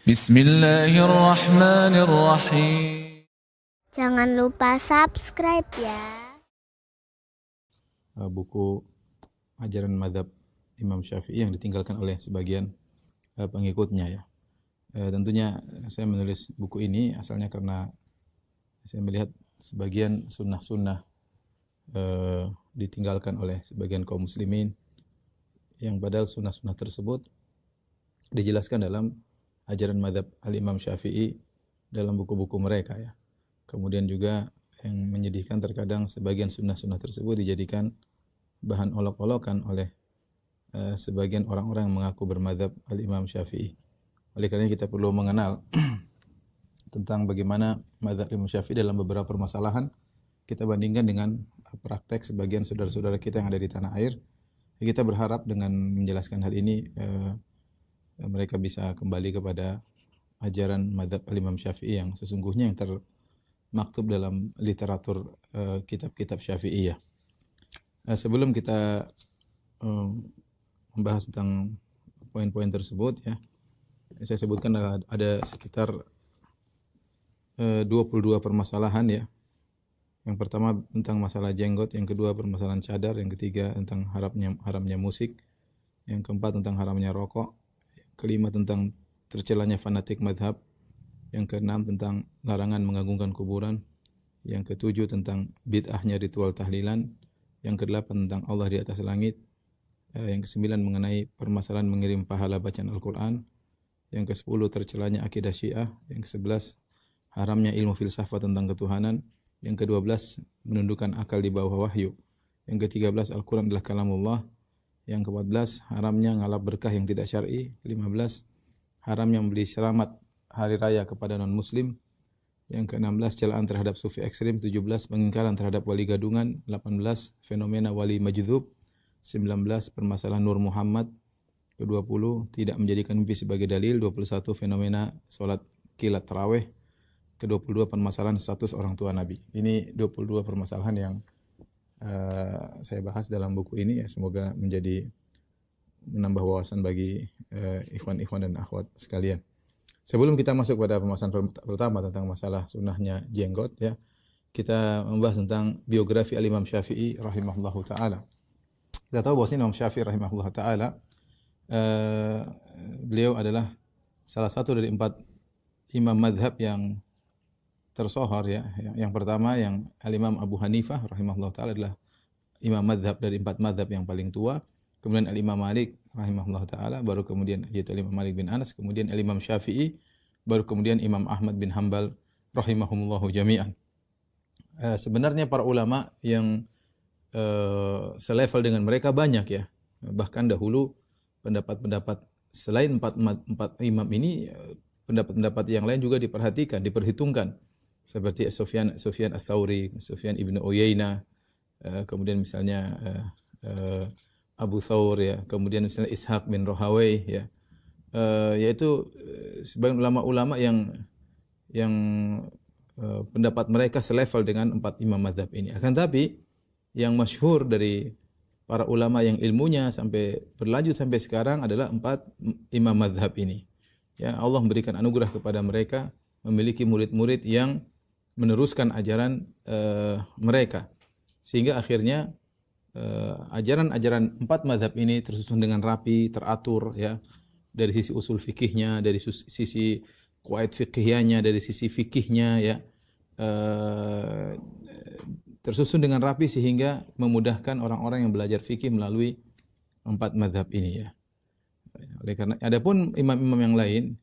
Bismillahirrahmanirrahim. Jangan lupa subscribe ya. Buku ajaran mazhab Imam Syafi'i yang ditinggalkan oleh sebagian pengikutnya ya. Tentunya saya menulis buku ini asalnya karena saya melihat sebagian sunnah-sunnah ditinggalkan oleh sebagian kaum muslimin, yang padahal sunnah-sunnah tersebut dijelaskan dalam ajaran mazhab al-Imam Syafi'i dalam buku-buku mereka ya. Kemudian juga yang menyedihkan terkadang sebagian sunnah-sunnah tersebut dijadikan bahan olok-olokan oleh sebagian orang-orang yang mengaku bermadzhab al-Imam Syafi'i. Oleh karena kita perlu mengenal tentang bagaimana mazhab Imam Syafi'i dalam beberapa permasalahan, kita bandingkan dengan praktek sebagian saudara-saudara kita yang ada di tanah air. Kita berharap dengan menjelaskan hal ini mereka bisa kembali kepada ajaran mazhab al-Imam Syafi'i yang sesungguhnya yang termaktub dalam literatur kitab-kitab Syafi'iyah. Sebelum kita membahas tentang poin-poin tersebut ya, saya sebutkan ada sekitar 22 permasalahan ya. Yang pertama tentang masalah jenggot, yang kedua permasalahan cadar, yang ketiga tentang haramnya musik, yang keempat tentang haramnya rokok, yang kelima tentang tercelanya fanatik mazhab, yang keenam tentang larangan mengagungkan kuburan, yang ketujuh tentang bid'ahnya ritual tahlilan, yang kedelapan tentang Allah di atas langit, yang kesembilan mengenai permasalahan mengirim pahala bacaan Al-Quran, yang kesepuluh tercelanya akidah Syiah, yang kesebelas haramnya ilmu filsafat tentang ketuhanan, yang kedua-belas menundukkan akal di bawah wahyu, yang ke-13 Al-Quran adalah kalamullah, yang ke-14 haramnya ngalap berkah yang tidak syar'i, ke-15 haramnya membeli selamat hari raya kepada non-muslim, yang ke-16 celaan terhadap sufi ekstrim, 17 pengingkaran terhadap wali gadungan, 18 fenomena wali majdhub, 19 permasalahan Nur Muhammad, ke-20 tidak menjadikan mimpi sebagai dalil, 21 fenomena salat kilat tarawih, ke-22 permasalahan status orang tua Nabi. Ini 22 permasalahan yang saya bahas dalam buku ini ya, semoga menjadi menambah wawasan bagi ikhwan-ikhwan dan akhwat sekalian. Sebelum kita masuk pada pembahasan pertama tentang masalah sunnahnya jenggot ya, kita membahas tentang biografi al-Imam Syafi'i rahimahullahu taala. Kita tahu bahwa Imam Syafi'i rahimahullahu taala beliau adalah salah satu dari 4 imam mazhab yang tersohor ya. Yang pertama yang al-Imam Abu Hanifah rahimahullahu taala adalah imam mazhab dari 4 mazhab yang paling tua. Kemudian al-Imam Malik rahimahullahu taala, baru kemudian yaitu Imam Malik bin Anas, kemudian al-Imam Syafi'i, baru kemudian Imam Ahmad bin Hanbal rahimahumullahu jami'an. Sebenarnya para ulama yang selevel dengan mereka banyak ya. Bahkan dahulu pendapat-pendapat selain 4 imam ini, pendapat-pendapat yang lain juga diperhitungkan. Seperti Sufyan Ats-Tsauri, Sufyan Ibnu Uyainah, kemudian misalnya Abu Thawr ya, kemudian misalnya Ishaq bin Rahawai ya, yaitu sebagian ulama-ulama yang pendapat mereka selevel dengan 4 imam mazhab ini. Akan tapi yang masyhur dari para ulama yang ilmunya sampai berlanjut sampai sekarang adalah 4 imam mazhab ini. Ya, Allah memberikan anugerah kepada mereka memiliki murid-murid yang meneruskan ajaran mereka, sehingga akhirnya ajaran-ajaran 4 mazhab ini tersusun dengan rapi, teratur ya, dari sisi usul fikihnya, dari sisi qawaid fikihnya, dari sisi fikihnya ya, tersusun dengan rapi sehingga memudahkan orang-orang yang belajar fikih melalui 4 mazhab ini ya. Oleh karena adapun imam-imam yang lain,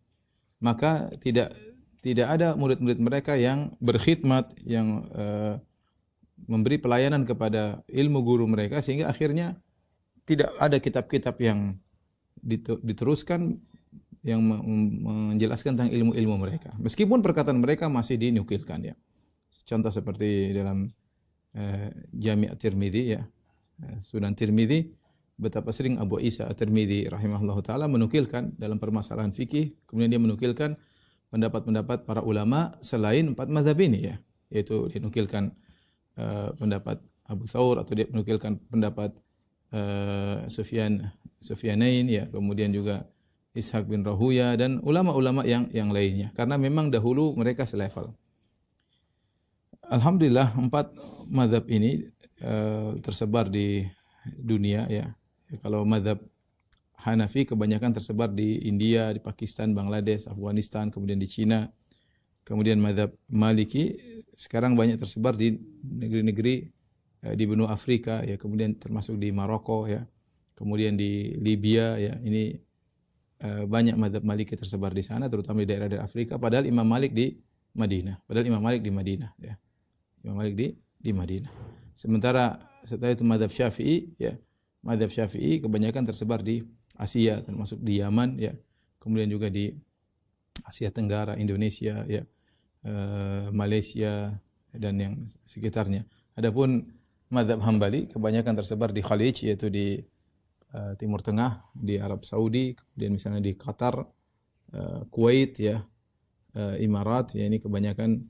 maka tidak ada murid-murid mereka yang berkhidmat, yang memberi pelayanan kepada ilmu guru mereka, sehingga akhirnya tidak ada kitab-kitab yang diteruskan yang menjelaskan tentang ilmu-ilmu mereka. Meskipun perkataan mereka masih dinukilkan ya. Contoh seperti dalam Jami' At-Tirmidzi ya, Sunan Tirmidzi, betapa sering Abu Isa At-Tirmidzi rahimahullahu taala menukilkan dalam permasalahan fikih, kemudian dia menukilkan pendapat-pendapat para ulama selain 4 mazhab ini ya, yaitu dinukilkan pendapat Abu Thawr, atau dia menukilkan pendapat Sufyanain ya, kemudian juga Ishaq bin Rahuya dan ulama-ulama yang lainnya. Karena memang dahulu mereka selevel. Alhamdulillah 4 mazhab ini tersebar di dunia ya. Kalau mazhab Hanafi kebanyakan tersebar di India, di Pakistan, Bangladesh, Afghanistan, kemudian di Cina. Kemudian mazhab Maliki sekarang banyak tersebar di negeri-negeri di benua Afrika ya, kemudian termasuk di Maroko ya. Kemudian di Libya ya. Ini banyak mazhab Maliki tersebar di sana, terutama di daerah-daerah Afrika, padahal Imam Malik di Madinah. Imam Malik di Madinah. Sementara setelah itu mazhab Syafi'i ya. Mazhab Syafi'i kebanyakan tersebar di Asia, termasuk di Yaman ya. Kemudian juga di Asia Tenggara, Indonesia ya. Malaysia dan yang sekitarnya. Adapun mazhab Hambali kebanyakan tersebar di Khalij, yaitu di Timur Tengah, di Arab Saudi, kemudian misalnya di Qatar, Kuwait ya, Imarat ya, ini kebanyakan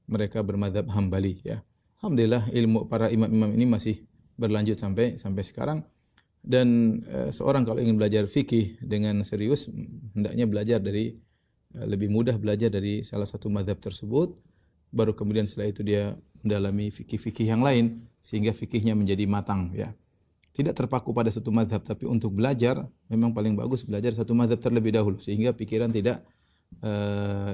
mereka bermadzhab Hambali ya. Alhamdulillah ilmu para imam-imam ini masih berlanjut sampai sekarang, dan seorang kalau ingin belajar fikih dengan serius hendaknya belajar dari lebih mudah belajar dari salah satu mazhab tersebut, baru kemudian setelah itu dia mendalami fikih-fikih yang lain sehingga fikihnya menjadi matang ya. Tidak terpaku pada satu mazhab, tapi untuk belajar memang paling bagus belajar satu mazhab terlebih dahulu sehingga pikiran tidak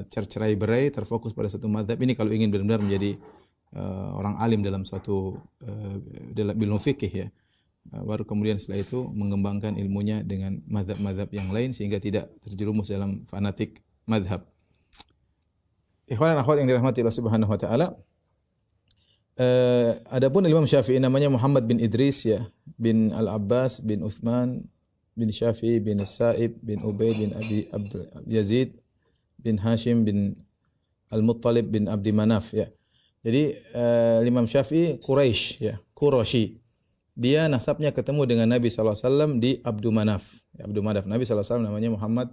tercerai-berai, terfokus pada satu mazhab ini kalau ingin benar-benar menjadi orang alim dalam suatu dalam ilmu fikih ya. Baru kemudian setelah itu mengembangkan ilmunya dengan mazhab-mazhab yang lain sehingga tidak terjerumus dalam fanatik mazhab. Ikhwan dan akhwat yang dirahmati Allah Subhanahu wa taala, adapun Imam Syafi'i namanya Muhammad bin Idris ya, bin Al-Abbas bin Uthman bin Syafi'i bin Sa'ib bin Ubaid bin Abi Abdul Yazid bin Hashim bin Al-Muttalib bin Abdi Manaf ya. Jadi Imam Syafi'i Quraisy ya, Quraisy. Dia nasabnya ketemu dengan Nabi sallallahu alaihi wasallam di Abdu Manaf. Ya, Abdu Manaf. Nabi sallallahu alaihi wasallam namanya Muhammad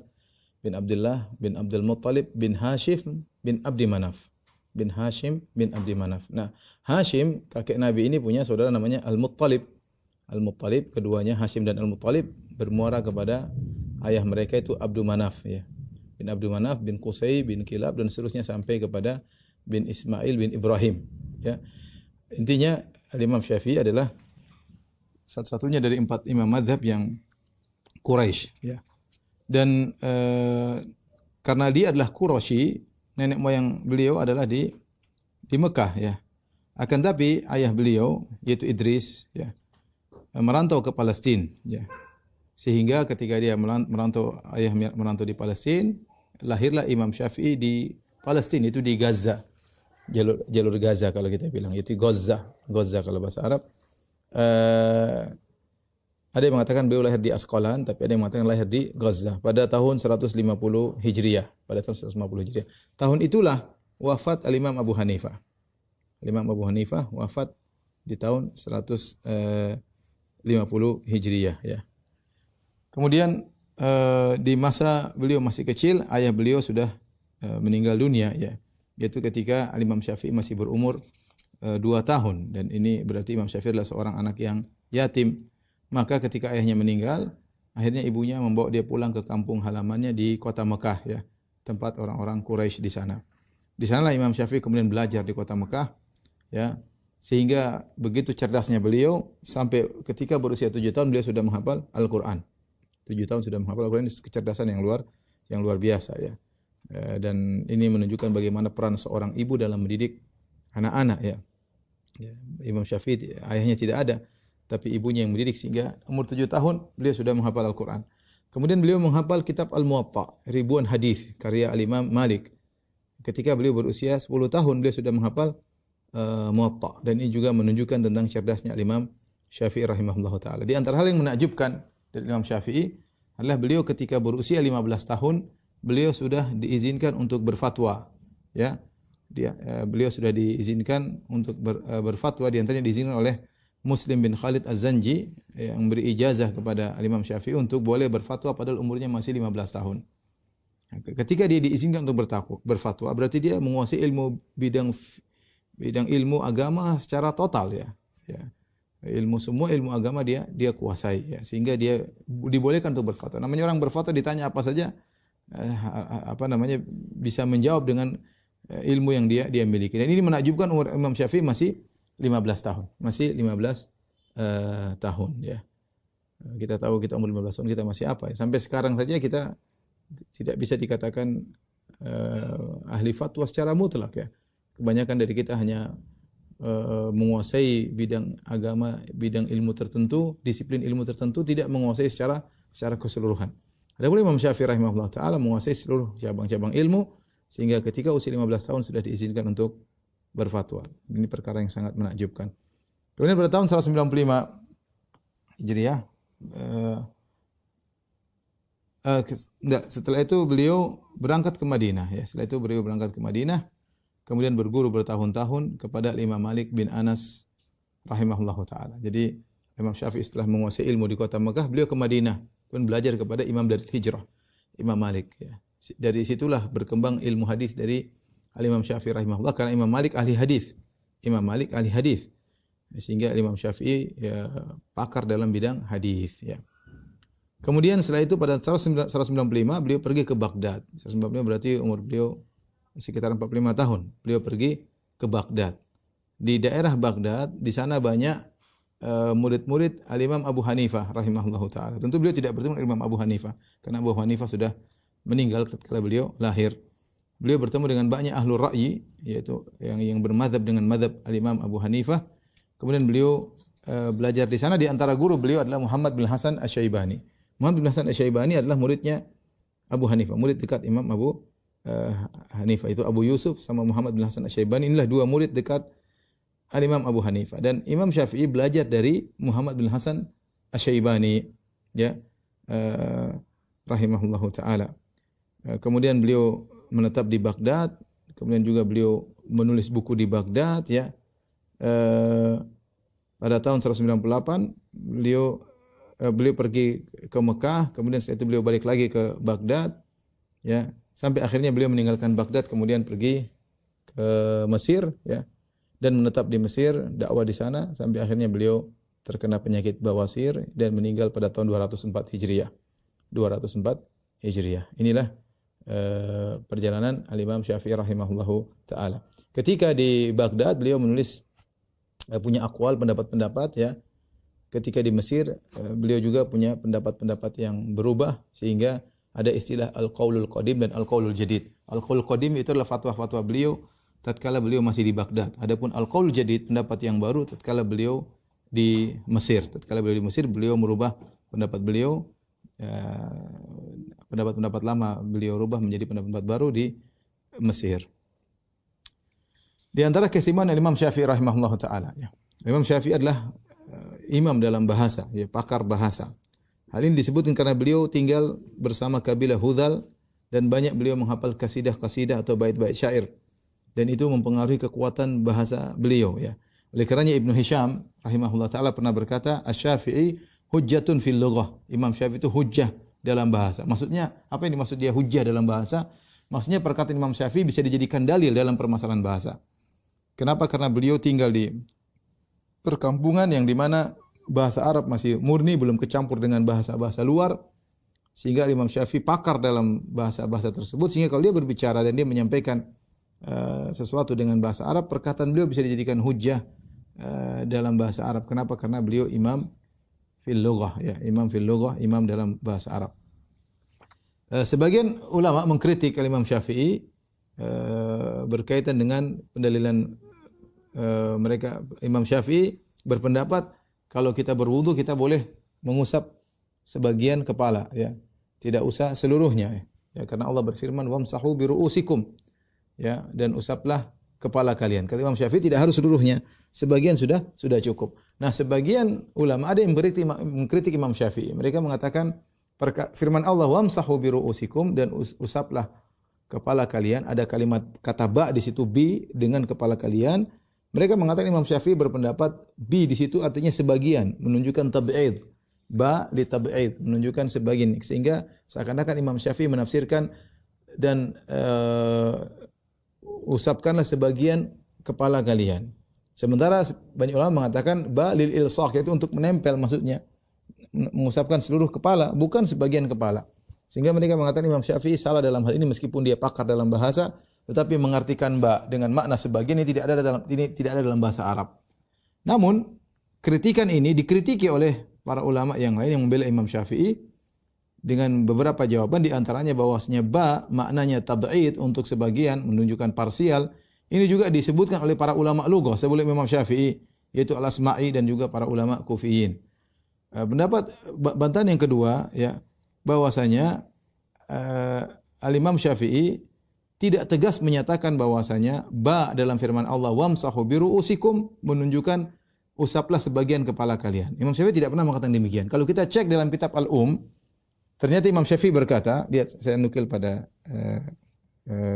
bin Abdullah bin Abdul Muttalib bin Hashim bin Abdi Manaf. Bin Hashim bin Abdi Manaf. Nah, Hashim kakek Nabi ini punya saudara namanya Al-Muttalib. Al-Muttalib, keduanya Hashim dan Al-Muttalib bermuara kepada ayah mereka itu Abdu Manaf ya. Bin Abdu Manaf bin Qusay bin Kilab dan seterusnya sampai kepada bin Ismail bin Ibrahim ya. Intinya Imam Syafi'i adalah satu-satunya dari 4 imam mazhab yang Quraisy ya. Dan karena dia adalah Quraisy, nenek moyang beliau adalah di Mekah ya. Akan tapi ayah beliau yaitu Idris ya merantau ke Palestina ya. Sehingga ketika dia merantau di Palestina, lahirlah Imam Syafi'i di Palestina, itu di Gaza. Jalur Gaza kalau kita bilang, itu Gaza kalau bahasa Arab. Ada yang mengatakan beliau lahir di Asqalan, tapi ada yang mengatakan lahir di Gaza pada tahun 150 Hijriah. Tahun itulah wafat Al-Imam Abu Hanifah. Imam Abu Hanifah wafat di tahun 150 Hijriah ya. Kemudian di masa beliau masih kecil, ayah beliau sudah meninggal dunia ya. Yaitu ketika Imam Syafi'i masih berumur 2 tahun, dan ini berarti Imam Syafi'i adalah seorang anak yang yatim. Maka ketika ayahnya meninggal, akhirnya ibunya membawa dia pulang ke kampung halamannya di kota Mekah ya, tempat orang-orang Quraisy di sana. Di sanalah Imam Syafi'i kemudian belajar di kota Mekah ya, sehingga begitu cerdasnya beliau sampai ketika berusia 7 tahun beliau sudah menghafal Al-Qur'an. 7 tahun sudah menghafal Al-Qur'an, ini kecerdasan yang luar biasa ya. Dan ini menunjukkan bagaimana peran seorang ibu dalam mendidik anak-anak ya. Imam Syafi'i ayahnya tidak ada, tapi ibunya yang mendidik sehingga umur 7 tahun beliau sudah menghafal Al-Qur'an. Kemudian beliau menghafal kitab Al-Muwatta, ribuan hadis karya Al-Imam Malik. Ketika beliau berusia 10 tahun beliau sudah menghafal Muwatta, dan ini juga menunjukkan tentang cerdasnya Al-Imam Syafi'i rahimahullahu taala. Di antara hal yang menakjubkan dari Imam Syafi'i adalah beliau ketika berusia 15 tahun beliau sudah diizinkan untuk berfatwa ya. Beliau sudah diizinkan untuk berfatwa, di antaranya diizinkan oleh Muslim bin Khalid Az-Zanji yang beri ijazah kepada Imam Syafi'i untuk boleh berfatwa padahal umurnya masih 15 tahun. Ketika dia diizinkan untuk berfatwa, berarti dia menguasai bidang ilmu agama secara total ya. semua ilmu agama dia kuasai ya, sehingga dia dibolehkan untuk berfatwa. Namanya orang berfatwa ditanya apa saja bisa menjawab dengan ilmu yang dia miliki. Dan ini menakjubkan, umur Imam Syafi'i masih 15 tahun. Masih 15 tahun ya. Kita tahu kita umur 15 tahun kita masih apa ya. Sampai sekarang saja kita tidak bisa dikatakan ahli fatwa secara mutlak ya. Kebanyakan dari kita hanya menguasai bidang agama, bidang ilmu tertentu, disiplin ilmu tertentu, tidak menguasai secara keseluruhan. Adapun Imam Syafi'i rahimahullah taala menguasai seluruh cabang-cabang ilmu, sehingga ketika usia 15 tahun sudah diizinkan untuk berfatwa. Ini perkara yang sangat menakjubkan. Kemudian pada tahun 195 Hijriah, setelah itu beliau berangkat ke Madinah ya. Setelah itu beliau berangkat ke Madinah, kemudian berguru bertahun-tahun kepada Imam Malik bin Anas rahimahullahu taala. Jadi Imam Syafi'i setelah menguasai ilmu di kota Mekah, beliau ke Madinah dan belajar kepada imam dari hijrah, Imam Malik ya. Dari situlah berkembang ilmu hadis dari Imam Syafi'i rahimahullah, karena Imam Malik ahli hadis. Imam Malik ahli hadis. Sehingga Imam Syafi'i ya, pakar dalam bidang hadis ya. Kemudian setelah itu pada 195 beliau pergi ke Baghdad. 195 berarti umur beliau sekitar 45 tahun. Beliau pergi ke Baghdad. Di daerah Baghdad, di sana banyak murid-murid Al-Imam Abu Hanifah rahimahullahu taala. Tentu beliau tidak bertemu dengan Imam Abu Hanifah karena Abu Hanifah sudah meninggal ketika beliau lahir. Beliau bertemu dengan banyak ahlul ra'yi, yaitu yang bermadzhab dengan madzhab Al-Imam Abu Hanifah. Kemudian beliau belajar di sana. Di antara guru beliau adalah Muhammad bin Hasan Asy-Syaibani. Muhammad bin Hasan Asy-Syaibani adalah muridnya Abu Hanifah, murid dekat Imam Abu Hanifah. Itu Abu Yusuf sama Muhammad bin Hasan Asy-Syaibani, inilah dua murid dekat Al-Imam Abu Hanifah. Dan Imam Syafi'i belajar dari Muhammad bin Hasan Asy-Syaibani ya, rahimahullahu taala. Kemudian beliau menetap di Baghdad, kemudian juga beliau menulis buku di Baghdad ya. Pada tahun 198 beliau pergi ke Mekah, kemudian setelah itu beliau balik lagi ke Baghdad ya, sampai akhirnya beliau meninggalkan Baghdad kemudian pergi ke Mesir ya, dan menetap di Mesir, dakwah di sana sampai akhirnya beliau terkena penyakit bawasir dan meninggal pada tahun 204 Hijriah. 204 Hijriah. Inilah perjalanan Al-Imam Syafi'i rahimahullahu taala. Ketika di Baghdad beliau menulis punya aqwal, pendapat-pendapat ya. Ketika di Mesir beliau juga punya pendapat-pendapat yang berubah, sehingga ada istilah al-qaulul qadim dan al-qaulul jadid. Al-qaulul qadim itu adalah fatwa-fatwa beliau tatkala beliau masih di Baghdad. Adapun al-qaulul jadid, pendapat yang baru tatkala beliau di Mesir. Tatkala beliau di Mesir, beliau merubah pendapat beliau, pendapat-pendapat lama beliau rubah menjadi pendapat baru di Mesir. Di antara keistimewaan Imam Syafi'i rahimahullah taala ya. Imam Syafi'i adalah imam dalam bahasa, ya, pakar bahasa. Hal ini disebutkan karena beliau tinggal bersama kabilah Hudhal dan banyak beliau menghafal kasidah-kasidah atau bait-bait syair. Dan itu mempengaruhi kekuatan bahasa beliau ya. Oleh karenanya Ibnu Hisham rahimahullah taala pernah berkata, "Asy-Syafi'i hujjatun fil lughah." Imam Syafi'i itu hujjah dalam bahasa. Maksudnya apa yang dimaksud dia hujjah dalam bahasa? Maksudnya perkataan Imam Syafi'i bisa dijadikan dalil dalam permasalahan bahasa. Kenapa? Karena beliau tinggal di perkampungan yang di mana bahasa Arab masih murni, belum kecampur dengan bahasa-bahasa luar, sehingga Imam Syafi'i pakar dalam bahasa-bahasa tersebut, sehingga kalau dia berbicara dan dia menyampaikan sesuatu dengan bahasa Arab, perkataan beliau bisa dijadikan hujjah dalam bahasa Arab. Kenapa? Karena beliau imam fil lughah ya, imam fil lughah, imam dalam bahasa Arab. Sebagian ulama mengkritik Imam Syafi'i berkaitan dengan pendalilan mereka. Imam Syafi'i berpendapat kalau kita berwudu kita boleh mengusap sebagian kepala ya, tidak usah seluruhnya ya, karena Allah berfirman wamsahu bi ru'usikum ya, dan usaplah kepala kalian. Kata Imam Syafi'i tidak harus seluruhnya, sebagian sudah cukup. Nah, sebagian ulama ada yang mengkritik Imam Syafi'i. Mereka mengatakan firman Allah wamsahu bi ru'usikum, dan usaplah kepala kalian, ada kalimat kata ba di situ, bi dengan kepala kalian. Mereka mengatakan Imam Syafi'i berpendapat bi di situ artinya sebagian, menunjukkan tab'id. Ba li tab'id, menunjukkan sebagian, sehingga seakan-akan Imam Syafi'i menafsirkan dan usapkanlah sebagian kepala kalian. Sementara banyak ulama mengatakan ba lil ilsaq, yaitu untuk menempel, maksudnya mengusapkan seluruh kepala, bukan sebagian kepala. Sehingga mereka mengatakan Imam Syafi'i salah dalam hal ini meskipun dia pakar dalam bahasa, tetapi mengartikan ba dengan makna sebagian ini tidak ada dalam bahasa Arab. Namun kritikan ini dikritiki oleh para ulama yang lain yang membela Imam Syafi'i dengan beberapa jawaban, di antaranya bahwasanya ba maknanya tab'id untuk sebagian, menunjukkan parsial. Ini juga disebutkan oleh para ulama lughah sebelum Imam Syafi'i, yaitu Al-Asma'i dan juga para ulama Kufiyin. Pendapat bantahan yang kedua ya, bahwasanya Al-Imam Syafi'i tidak tegas menyatakan bahwasanya ba dalam firman Allah wamsahu biru'usikum menunjukkan usaplah sebagian kepala kalian. Imam Syafi'i tidak pernah mengatakan demikian. Kalau kita cek dalam kitab ternyata Imam Syafi'i berkata, lihat saya nukil pada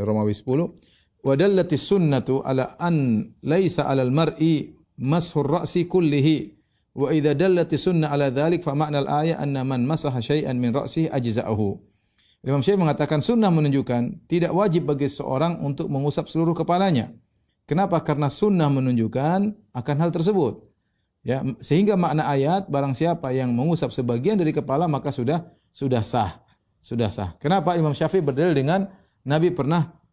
Romawi 10, wa dallatis sunnatu ala an laisa 'alal mar'i mashur ra'si kullihi wa idza dallatis sunnah ala dzalik fa ma'nal ayat anna man masaha syai'an min ra'sihi ajza'ahu. Imam Syafi'i mengatakan sunnah menunjukkan tidak wajib bagi seorang untuk mengusap seluruh kepalanya. Kenapa? Karena sunnah menunjukkan akan hal tersebut. Ya, sehingga makna ayat barang siapa yang mengusap sebagian dari kepala maka sudah sah. Sudah sah. Kenapa Imam Syafi'i berdalil dengan Nabi pernah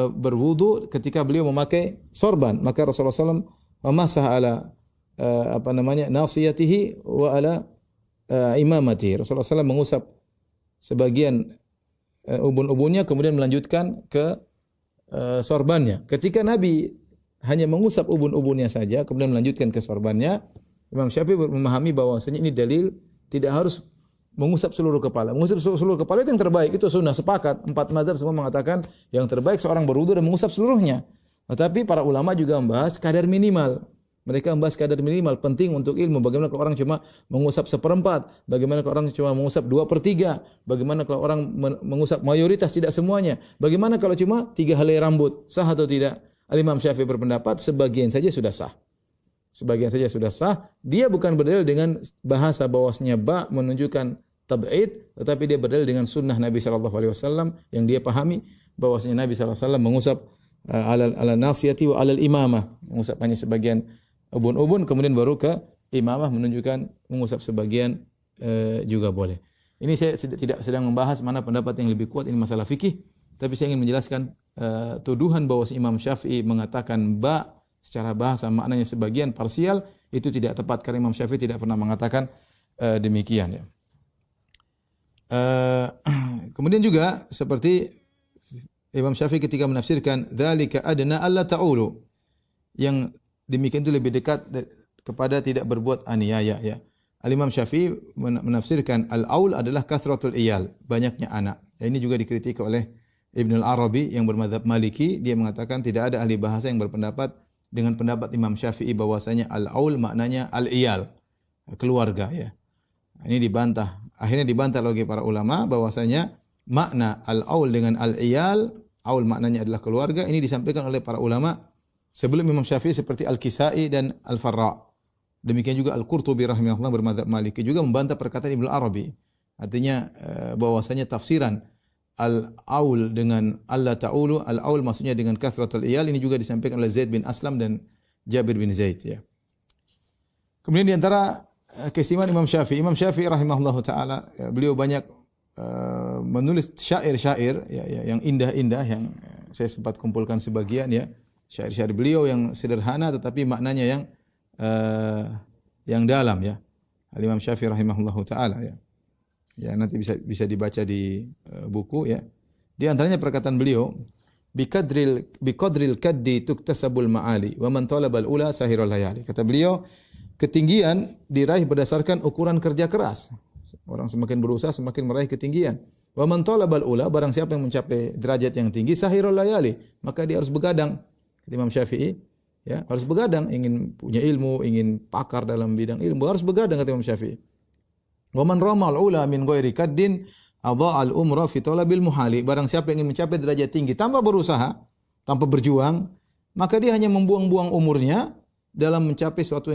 berwudu ketika beliau memakai sorban, maka Rasulullah SAW memasah ala nasiyatihi wa ala imamatihi. Rasulullah SAW mengusap sebagian ubun-ubunnya kemudian melanjutkan ke sorbannya. Ketika Nabi hanya mengusap ubun-ubunnya saja kemudian melanjutkan ke sorbannya, Imam Syafi'i memahami bahwasanya ini dalil tidak harus mengusap seluruh kepala. Mengusap seluruh kepala itu yang terbaik, itu sunnah, sepakat. 4 mazhab semua mengatakan yang terbaik seorang berwudu dan mengusap seluruhnya. Tetapi para ulama juga membahas kadar minimal. Mereka membahas kadar minimal, penting untuk ilmu. Bagaimana kalau orang cuma mengusap 1/4? Bagaimana kalau orang cuma mengusap 2/3? Bagaimana kalau orang mengusap mayoritas, tidak semuanya? Bagaimana kalau cuma 3 helai rambut? Sah atau tidak? Al-Imam Syafi'i berpendapat sebagian saja sudah sah. Sebagian saja sudah sah. Dia bukan berdalil dengan bahasa bahwasanya ba menunjukkan tab'id, tetapi dia berdalil dengan sunnah Nabi SAW yang dia pahami bahwasanya Nabi SAW mengusap ala nasiyati wa ala imamah, mengusap hanya sebagian ubun-ubun kemudian baru ke imamah, menunjukkan mengusap sebagian juga boleh. Ini saya tidak sedang membahas mana pendapat yang lebih kuat, ini masalah fikih, tapi saya ingin menjelaskan tuduhan bahwa Imam Syafi'i mengatakan ba secara bahasa maknanya sebagian parsial itu tidak tepat, karena Imam Syafi'i tidak pernah mengatakan demikian ya. Kemudian juga seperti Imam Syafi'i ketika menafsirkan dzalika adna alla ta'ulu, yang demikian itu lebih dekat kepada tidak berbuat aniaya ya. Al-Imam Syafi'i menafsirkan al-aul adalah kathratul iyal, banyaknya anak. Ya, ini juga dikritik oleh Ibnu Al-Arabi yang bermadzhab Maliki. Dia mengatakan tidak ada ahli bahasa yang berpendapat dengan pendapat Imam Syafi'i bahwasanya al-aul maknanya al-iyal, keluarga ya. Ini dibantah. Akhirnya dibantah oleh para ulama bahwasanya makna al-aul dengan al-iyal, aul maknanya adalah keluarga, ini disampaikan oleh para ulama sebelum Imam Syafi'i seperti Al-Kisai dan Al-Farra. Demikian juga Al-Qurtubi rahimahullah bermadzhab Maliki juga membantah perkataan Ibnu Arabi. Artinya bahwasanya tafsiran al-aul dengan alla ta'ulu, al-aul maksudnya dengan kathratul iyal, ini juga disampaikan oleh Zaid bin Aslam dan Jabir bin Zaid ya. Kemudian di antara keistimewaan Imam Syafi'i rahimahullah taala, beliau banyak menulis syair-syair ya, yang indah-indah yang saya sempat kumpulkan sebagian ya. Syair-syair beliau yang sederhana tetapi maknanya yang dalam ya. Al-Imam Syafi'i rahimahullahu taala ya. Ya nanti bisa dibaca di buku ya. Di antaranya perkataan beliau, biqadril kaddi tuktasabul ma'ali wa man talabal ula sahirul layali. Kata beliau, ketinggian diraih berdasarkan ukuran kerja keras. Orang semakin berusaha semakin meraih ketinggian. Wa man talabal ula, barang siapa yang mencapai derajat yang tinggi sahirul layali, maka dia harus begadang. Imam Syafi'i ya, harus begadang, ingin punya ilmu, ingin pakar dalam bidang ilmu, harus begadang kata Imam Syafi'i. Wa man ramal ula min ghairi kaddin adha'al umra fi talabil muhali. Barang siapa yang ingin mencapai derajat tinggi tanpa berusaha, tanpa berjuang, maka dia hanya membuang-buang umurnya dalam mencapai sesuatu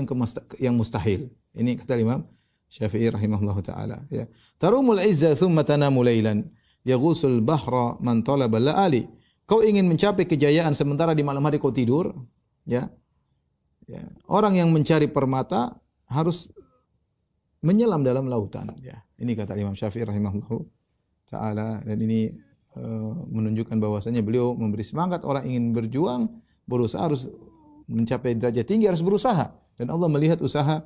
yang mustahil. Ini kata Imam Syafi'i rahimahullahu taala ya. Tarumul izza thumma tanamu lailan yaghusul bahra man talaba la'ali. Kau ingin mencapai kejayaan sementara di malam hari kau tidur, ya. Ya. Orang yang mencari permata harus menyelam dalam lautan. Ya. Ini kata Imam Syafi'i rahimahullah taala, dan ini menunjukkan bahwasanya beliau memberi semangat orang ingin berjuang, berusaha harus mencapai derajat tinggi, harus berusaha, dan Allah melihat usaha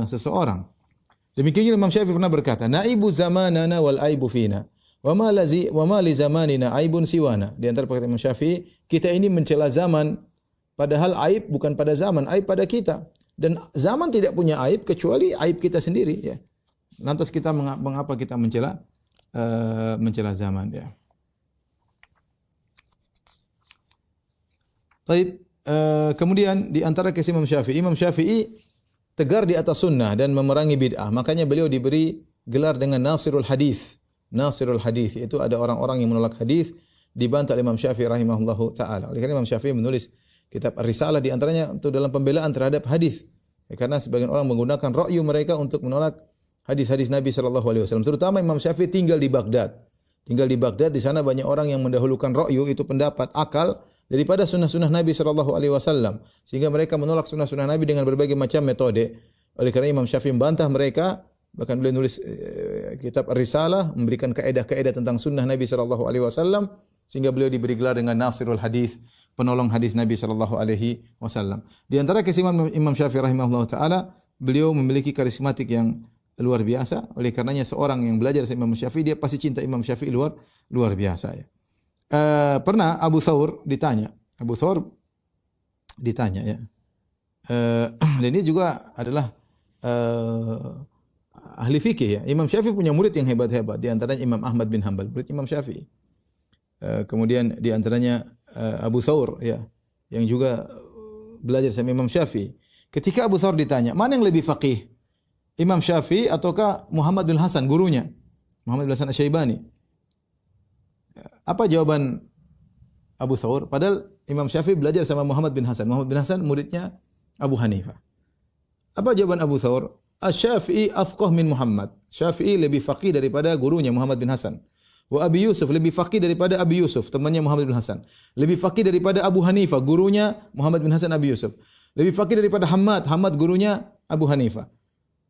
seseorang. Demikian Imam Syafi'i pernah berkata, "Naibu zamanana wal aibu fina. Wa ma li zamanina aibun siwana." Di antara perkataan Imam Syafi'i, kita ini mencela zaman, padahal aib bukan pada zaman, aib pada kita. Dan zaman tidak punya aib kecuali aib kita sendiri, ya. Lantas kita mengapa kita mencela zaman, ya. Baik, kemudian di antara kisah Imam Syafi'i tegar di atas sunnah dan memerangi bid'ah. Makanya beliau diberi gelar dengan Nasirul Hadis. Nasirul Hadis itu ada orang-orang yang menolak hadis dibantah oleh Imam Syafi'i rahimahullahu taala. Oleh karena Imam Syafi'i menulis kitab Risalah di antaranya untuk dalam pembelaan terhadap hadis. Ya, karena sebagian orang menggunakan ra'yu mereka untuk menolak hadis-hadis Nabi sallallahu alaihi wasallam. Terutama Imam Syafi'i tinggal di Baghdad. Di sana banyak orang yang mendahulukan ra'yu, itu pendapat, akal daripada sunnah-sunnah Nabi sallallahu alaihi wasallam, sehingga mereka menolak sunnah-sunnah Nabi dengan berbagai macam metode. Oleh karena Imam Syafi'i membantah mereka, bahkan beliau nulis kitab Risalah memberikan kaedah-kaedah tentang sunnah Nabi sallallahu alaihi wasallam, sehingga beliau diberi gelar dengan Nasirul Hadis, penolong hadis Nabi sallallahu alaihi wasallam. Di antara keistimewaan Imam Syafi'i rahimahullah taala, beliau memiliki karismatik yang luar biasa. Oleh karenanya seorang yang belajar dari Imam Syafi'i, dia pasti cinta Imam Syafi'i luar biasa, ya. Pernah Abu Thawr ditanya, ya. Dan ini juga adalah ahli fikih, ya. Imam Syafi'i punya murid yang hebat-hebat, di antaranya Imam Ahmad bin Hanbal, murid Imam Syafi'i. Kemudian di antaranya Abu Thawr, ya, yang juga belajar sama Imam Syafi'i. Ketika Abu Thawr ditanya, mana yang lebih faqih? Imam Syafi'i ataukah Muhammad bin Hasan, gurunya? Muhammad bin Hasan Asy-Syaibani. Apa jawaban Abu Thawr? Padahal Imam Syafi'i belajar sama Muhammad bin Hasan. Muhammad bin Hasan muridnya Abu Hanifah. Apa jawaban Abu Thawr? Asy-Syafi'i afqah min Muhammad. Syafi'i lebih faqih daripada gurunya Muhammad bin Hasan. Wa Abi Yusuf lebih faqih daripada Abi Yusuf, temannya Muhammad bin Hasan. Lebih faqih daripada Abu Hanifah, gurunya Muhammad bin Hasan Abi Yusuf. Lebih faqih daripada Hamad, gurunya Abu Hanifah.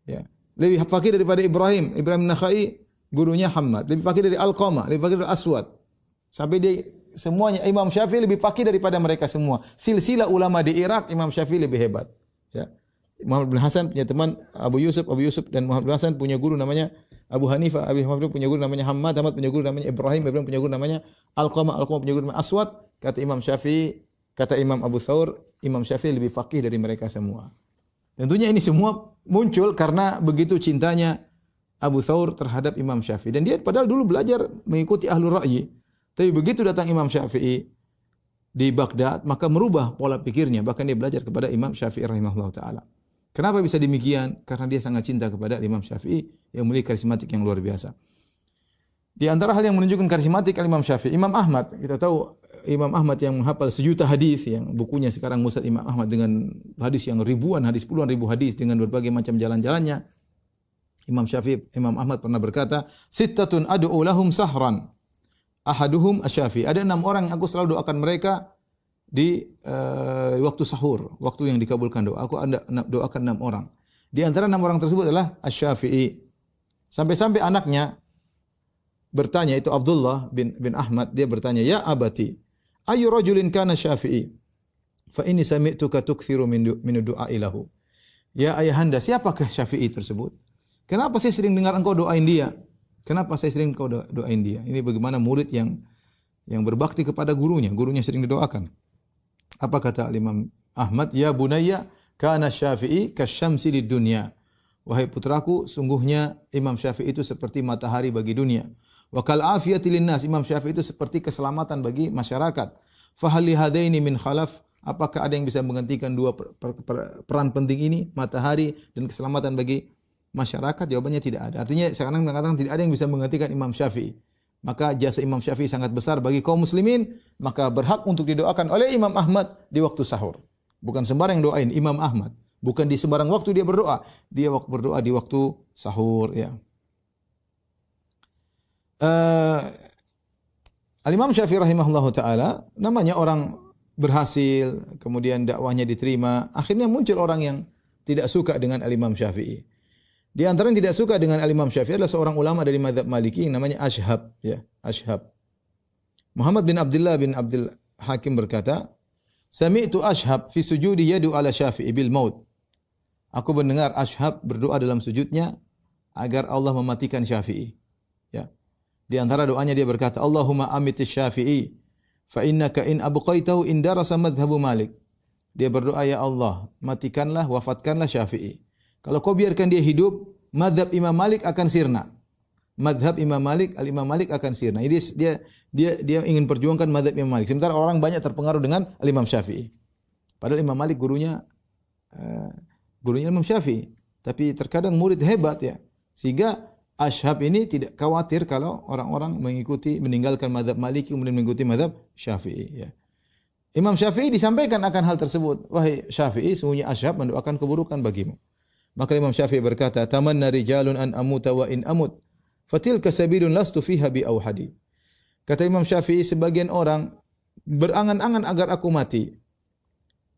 Ya. Lebih faqih daripada Ibrahim Nakhai, gurunya Hamad. Lebih faqih dari Alqamah, lebih faqih dari Aswad. Sampai dia semuanya, Imam Syafi'i lebih faqih daripada mereka semua. Silsilah ulama di Irak, Imam Syafi'i lebih hebat. Ya. Muhammad bin Hasan punya teman Abu Yusuf dan Muhammad bin Hasan punya guru namanya Abu Hanifah, Abu Hanifah punya guru namanya Hamad punya guru namanya Ibrahim punya guru namanya Alqamah punya guru namanya Aswad. Kata Imam Syafi'i, kata Imam Abu Thawr, Imam Syafi'i lebih faqih dari mereka semua. Tentunya ini semua muncul karena begitu cintanya Abu Thawr terhadap Imam Syafi'i. Dan dia padahal dulu belajar mengikuti ahlul ra'yi. Tapi begitu datang Imam Syafi'i di Baghdad, maka merubah pola pikirnya. Bahkan dia belajar kepada Imam Syafi'i rahimahullah ta'ala. Kenapa bisa demikian? Karena dia sangat cinta kepada Imam Syafi'i yang memiliki karismatik yang luar biasa. Di antara hal yang menunjukkan karismatik Imam Syafi'i, Imam Ahmad, kita tahu Imam Ahmad yang menghafal sejuta hadis, yang bukunya sekarang Musnad Imam Ahmad dengan hadis yang ribuan hadis, puluhan ribu hadis dengan berbagai macam jalan-jalannya. Imam Ahmad pernah berkata, "Sittatun ad'u lahum sahran. Ahaduhum asy-Syafi'i." Ada 6 orang yang aku selalu doakan mereka di waktu sahur, waktu yang dikabulkan doa. Aku doakan 6 orang. Di antara 6 orang tersebut adalah Asy-Syafi'i. Sampai-sampai anaknya bertanya, itu Abdullah bin Ahmad, dia bertanya, "Ya abati, ayu rajulin kana Syafi'i? Fa inni sami'tuka tukthiru min du'a ilahu." Ya ayahanda, siapakah Syafi'i tersebut? Kenapa saya sering dengar engkau doain dia? Kenapa saya sering engkau doain dia? Ini bagaimana murid yang berbakti kepada gurunya sering didoakan. Apa kata Imam Ahmad? "Ya bunayya, kana Syafi'i kasyamsi lid dunya." Wahai putraku, sungguhnya Imam Syafi'i itu seperti matahari bagi dunia. Wa kal afiyati linnas, Imam Syafi'i itu seperti keselamatan bagi masyarakat. Fa hal li hadaini min khalaf, apakah ada yang bisa menggantikan dua peran penting ini, matahari dan keselamatan bagi masyarakat? Jawabannya tidak ada. Artinya sekarang mengatakan tidak ada yang bisa menggantikan Imam Syafi'i. Maka jasa Imam Syafi'i sangat besar bagi kaum muslimin, maka berhak untuk didoakan oleh Imam Ahmad di waktu sahur. Bukan sembarang yang doain Imam Ahmad, bukan di sembarang waktu dia berdoa. Dia berdoa di waktu sahur, ya. Al-Imam Syafi'i rahimahullahu taala namanya orang berhasil, kemudian dakwahnya diterima. Akhirnya muncul orang yang tidak suka dengan Al-Imam Syafi'i. Di antara yang tidak suka dengan Al-Imam Syafi'i adalah seorang ulama dari mazhab Maliki yang namanya Ashhab, ya, Ashhab. Muhammad bin Abdullah bin Abdul Hakim berkata, "Sami'tu Ashhab fi sujudi yadu ala Syafi'i bil maut." Aku mendengar Ashhab berdoa dalam sujudnya agar Allah mematikan Syafi'i. Ya. Di antara doanya dia berkata, "Allahumma amitis Syafi'i fa innaka in abqaitahu in darasa madhhabu Malik." Dia berdoa, "Ya Allah, matikanlah, wafatkanlah Syafi'i. Kalau kau biarkan dia hidup, madhab Imam Malik akan sirna." Madhab Imam Malik, Al-Imam Malik akan sirna. Jadi dia ingin perjuangkan madhab Imam Malik. Sementara orang banyak terpengaruh dengan Al-Imam Syafi'i. Padahal Imam Malik gurunya Imam Syafi'i. Tapi terkadang murid hebat ya. Sehingga Ashhab ini tidak khawatir kalau orang-orang meninggalkan madhab Maliki kemudian mengikuti madhab Syafi'i. Ya. Imam Syafi'i disampaikan akan hal tersebut. Wahai Syafi'i, sesungguhnya Ashhab mendoakan keburukan bagimu. Maka Imam Syafi'i berkata, "Tamanna rijalun an amuta wa in amut, fatilka sabilun lastu fiha bi auhadi." Kata Imam Syafi'i, sebagian orang berangan-angan agar aku mati.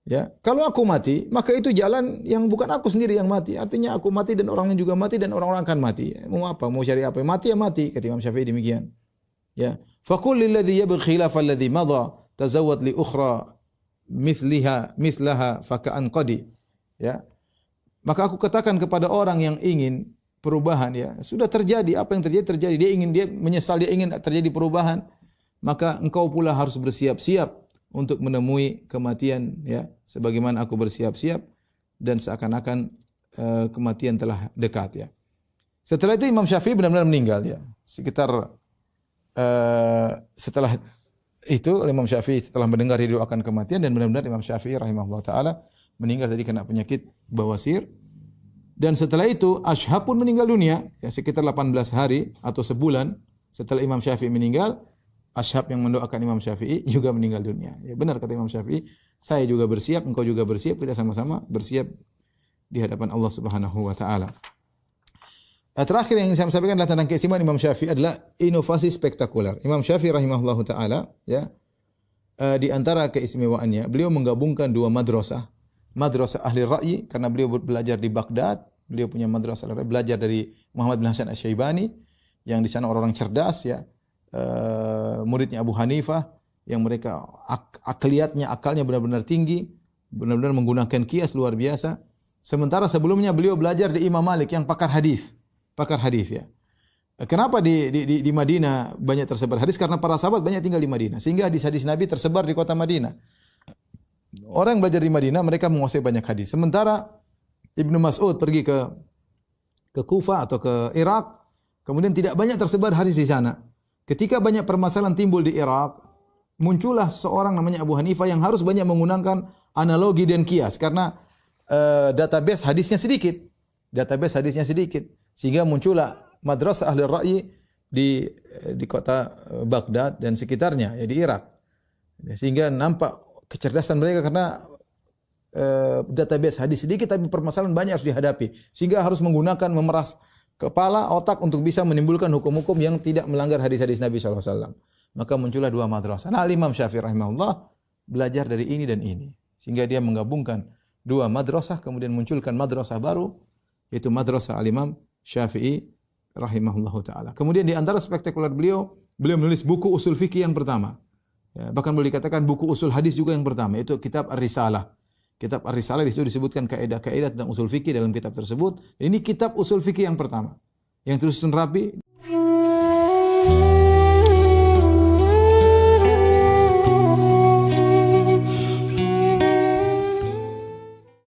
Ya, kalau aku mati, maka itu jalan yang bukan aku sendiri yang mati. Artinya aku mati dan orang lain juga mati dan orang-orang akan mati. Mau apa? Mau cari apa? Mati ya mati, kata Imam Syafi'i demikian. Ya, faqul lilladzi yabghi khilaf alladzi madha tazawwad li ukhra mithlaha faka'an qadi. Ya. Maka aku katakan kepada orang yang ingin perubahan, ya, sudah terjadi apa yang terjadi. Dia menyesal, dia ingin terjadi perubahan, maka engkau pula harus bersiap-siap untuk menemui kematian, ya, sebagaimana aku bersiap-siap dan seakan-akan kematian telah dekat, ya. Setelah itu Imam Syafi'i benar-benar meninggal, ya. Sekitar setelah itu Imam Syafi'i setelah mendengar didoakan kematian dan benar-benar Imam Syafi'i rahimahullah taala meninggal tadi kena penyakit bawasir. Dan setelah itu Ashhab pun meninggal dunia, ya, sekitar 18 hari atau sebulan setelah Imam Syafi'i meninggal. Ashhab yang mendoakan Imam Syafi'i juga meninggal dunia. Ya, benar kata Imam Syafi'i, saya juga bersiap, engkau juga bersiap, kita sama-sama bersiap di hadapan Allah Subhanahu wa taala. Terakhir yang saya sampaikan adalah tentang keistimewaan Imam Syafi'i adalah inovasi spektakuler. Imam Syafi'i rahimahullahu taala, ya, di antara keistimewaannya, beliau menggabungkan dua madrasah. Madrasah ahli ra'yi karena beliau belajar di Baghdad, beliau punya madrasah belajar dari Muhammad bin Hasan Asy-Syaibani yang di sana orang-orang cerdas, ya. Muridnya Abu Hanifah yang mereka akalnya benar-benar tinggi, benar-benar menggunakan kias luar biasa. Sementara sebelumnya beliau belajar di Imam Malik yang pakar hadis, ya. Kenapa di Madinah banyak tersebar hadis? Karena para sahabat banyak tinggal di Madinah, sehingga hadis-hadis Nabi tersebar di kota Madinah. Orang yang belajar di Madinah mereka menguasai banyak hadis. Sementara Ibnu Mas'ud pergi ke Kufah atau ke Irak, kemudian tidak banyak tersebar hadis di sana. Ketika banyak permasalahan timbul di Irak, muncullah seorang namanya Abu Hanifah yang harus banyak menggunakan analogi dan kias karena database hadisnya sedikit. Sehingga muncullah madrasah ahli ra'yi di kota Baghdad dan sekitarnya, ya, di Irak. Sehingga nampak kecerdasan mereka karena database hadis sedikit tapi permasalahan banyak harus dihadapi. Sehingga harus memeras kepala, otak untuk bisa menimbulkan hukum-hukum yang tidak melanggar hadis-hadis Nabi SAW. Maka muncullah dua madrasah. Nah, Imam Syafi'i rahimahullah belajar dari ini dan ini. Sehingga dia menggabungkan dua madrasah, kemudian munculkan madrasah baru, yaitu madrasah Al-Imam Syafi'i rahimahullah ta'ala. Kemudian di antara spektakuler beliau menulis buku usul fikih yang pertama. Ya, bahkan boleh dikatakan buku usul hadis juga yang pertama, yaitu kitab Ar-Risalah. Kitab Ar-Risalah di situ disebutkan kaidah-kaidah tentang usul fikih dalam kitab tersebut. Ini kitab usul fikih yang pertama yang tersusun rapi.